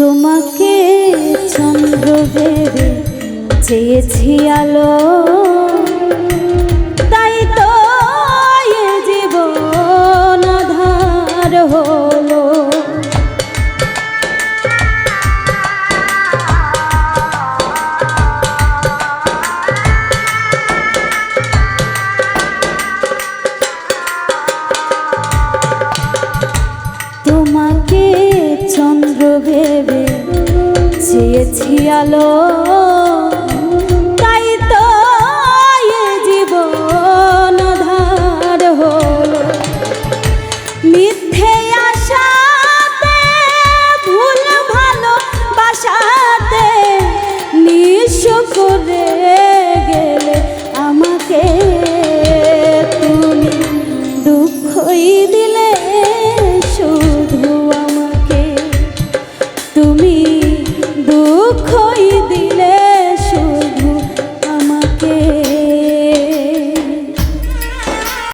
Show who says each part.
Speaker 1: তোমাকে চন্দ্র ভেবে চেয়েছি আলো, তাই তো এ জীবন আঁধার হলো। তোমাকে চন্দ্র ভেবে চেয়েছি আলো, তাই তো এ জীবন আঁধার হলো। মিথ্যে আশাতে ভুল ভালোবাসাতে নিঃস্ব করে গেলে আমাকে, তুমি দুঃখই দিলে শুধু আমাকে, তুমি দুঃখ